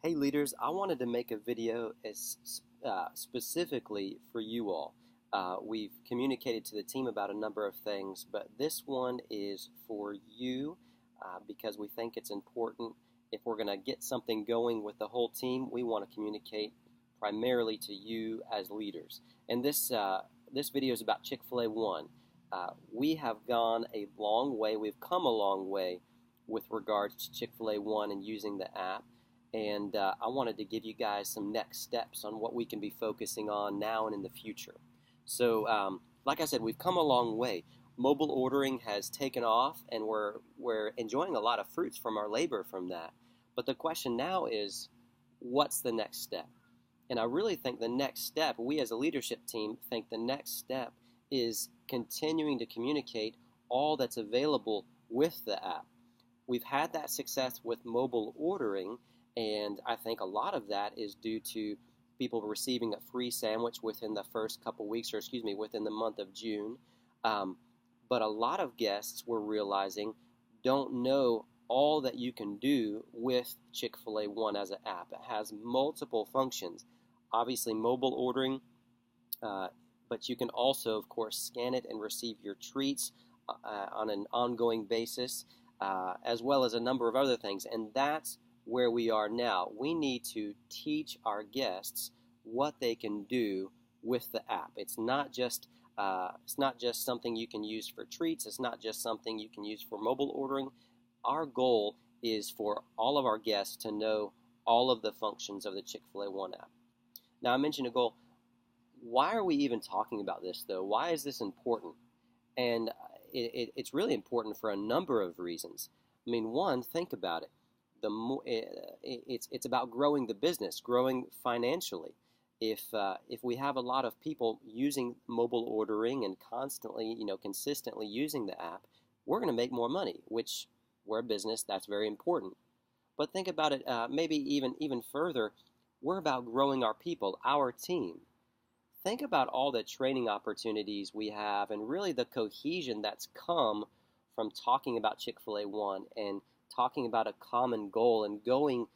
Hey leaders, I wanted to make a video specifically for you all. We've communicated to the team about a number of things, but this one is for you because we think it's important. If we're going to get something going with the whole team, we want to communicate primarily to you as leaders. And this video is about CFAone. We have gone a long way. We've come a long way with regards to CFAone and using the app. And I wanted to give you guys some next steps on what we can be focusing on now and in the future. So, like I said, we've come a long way. Mobile ordering has taken off, and we're enjoying a lot of fruits from our labor from that. But the question now is, what's the next step? And I really think the next step, we as a leadership team think the next step is continuing to communicate all that's available with the app. We've had that success with mobile ordering, and I think a lot of that is due to people receiving a free sandwich within the first couple weeks, or within the month of June. But a lot of guests, we're realizing, don't know all that you can do with CFAone as an app. It has multiple functions. Obviously, mobile ordering, but you can also, of course, scan it and receive your treats on an ongoing basis, as well as a number of other things. And that's where we are now. We need to teach our guests what they can do with the app. It's not just something you can use for treats. It's not just something you can use for mobile ordering. Our goal is for all of our guests to know all of the functions of the CFAone app. Now, I mentioned a goal. Why are we even talking about this, though? Why is this important? And it's really important for a number of reasons. I mean, one, think about it. It's about growing the business, growing financially. If we have a lot of people using mobile ordering and constantly, consistently using the app, we're going to make more money, which we're a business, that's very important. But think about it, maybe even further, we're about growing our people, our team. Think about all the training opportunities we have and really the cohesion that's come from talking about CFAone and talking about a common goal and going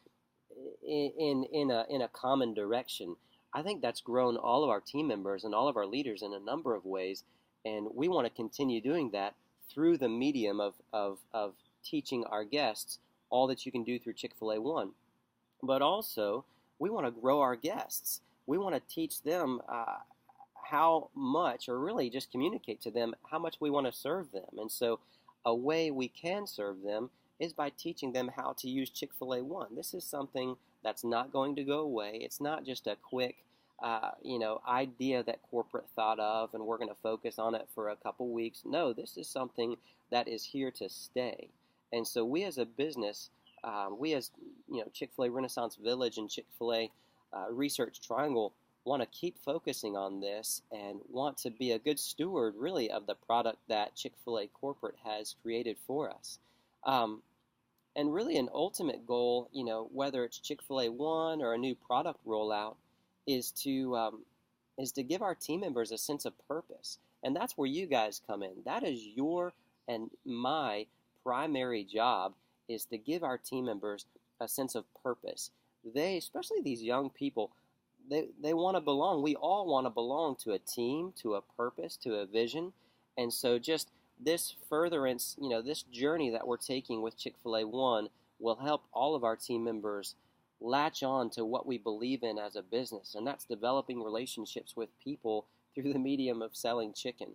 in a common direction. I think that's grown all of our team members and all of our leaders in a number of ways, and we want to continue doing that through the medium of teaching our guests all that you can do through CFAone. But also, we want to grow our guests. We want to teach them how much, or really just communicate to them how much we want to serve them. And so a way we can serve them is by teaching them how to use CFAone. This is something that's not going to go away. It's not just a quick, idea that corporate thought of, and we're going to focus on it for a couple weeks. No, this is something that is here to stay. And so we as a business, we as Chick-fil-A Renaissance Village and Chick-fil-A Research Triangle want to keep focusing on this and want to be a good steward, really, of the product that Chick-fil-A corporate has created for us. And really an ultimate goal, whether it's CFAone or a new product rollout, is to give our team members a sense of purpose. And that's where you guys come in. That is your and my primary job, is to give our team members a sense of purpose. They, especially these young people, they want to belong. We all want to belong to a team, to a purpose, to a vision. And so just this furtherance, this journey that we're taking with CFAone will help all of our team members latch on to what we believe in as a business, and that's developing relationships with people through the medium of selling chicken.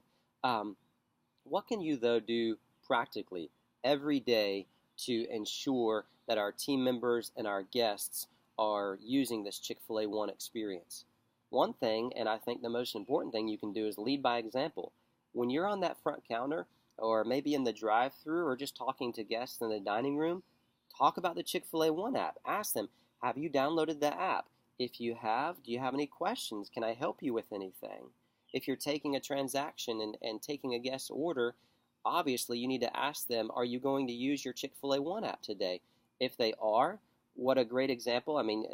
What can you, though, do practically every day to ensure that our team members and our guests are using this CFAone experience? One thing, and I think the most important thing you can do, is lead by example. When you're on that front counter, or maybe in the drive-thru, or just talking to guests in the dining room, talk about the CFAone app. Ask them, have you downloaded the app? If you have, do you have any questions? Can I help you with anything? If you're taking a transaction and taking a guest order, obviously you need to ask them, are you going to use your CFAone app today? If they are, what a great example. I mean,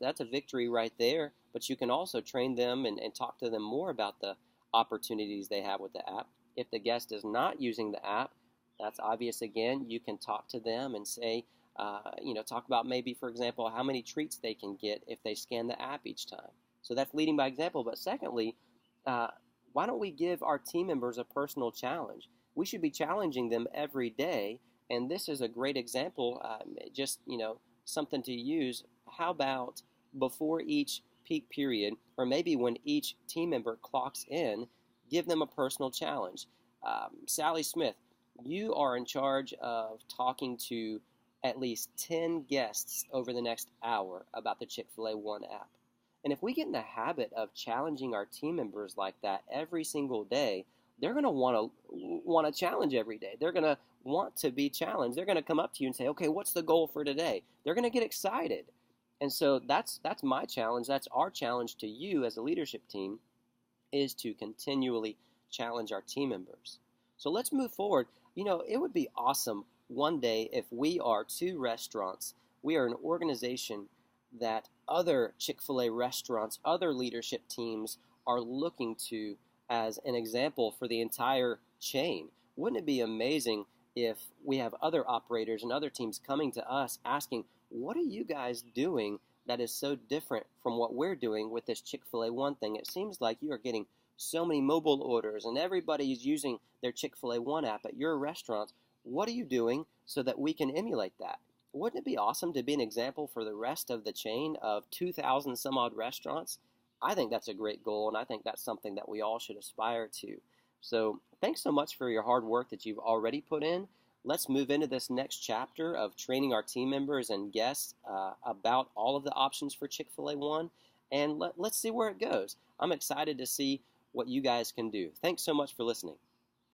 that's a victory right there, but you can also train them and talk to them more about the opportunities they have with the app. If the guest is not using the app, that's obvious again. You can talk to them and say, Talk about maybe, for example, how many treats they can get if they scan the app each time. So that's leading by example. But secondly, uh, why don't we give our team members a personal challenge? We should be challenging them every day, and this is a great example. Just something to use. How about before each peak period, or maybe when each team member clocks in, give them a personal challenge. Sally Smith, you are in charge of talking to at least 10 guests over the next hour about the Chick-fil-A One app. And if we get in the habit of challenging our team members like that every single day, they're going to want to challenge every day. They're going to want to be challenged. They're going to come up to you and say, "Okay, what's the goal for today?" They're going to get excited. And so that's my challenge. That's our challenge to you as a leadership team, is to continually challenge our team members. So let's move forward. It would be awesome one day if we are two restaurants, we are an organization that other Chick-fil-A restaurants, other leadership teams are looking to as an example for the entire chain. Wouldn't it be amazing if we have other operators and other teams coming to us asking, what are you guys doing that is so different from what we're doing with this Chick-fil-A One thing? It seems like you are getting so many mobile orders and everybody is using their Chick-fil-A One app at your restaurants. What are you doing so that we can emulate that? Wouldn't it be awesome to be an example for the rest of the chain of 2,000 some odd restaurants? I think that's a great goal, and I think that's something that we all should aspire to. So thanks so much for your hard work that you've already put in. Let's move into this next chapter of training our team members and guests about all of the options for Chick-fil-A One, and let's see where it goes. I'm excited to see what you guys can do. Thanks so much for listening.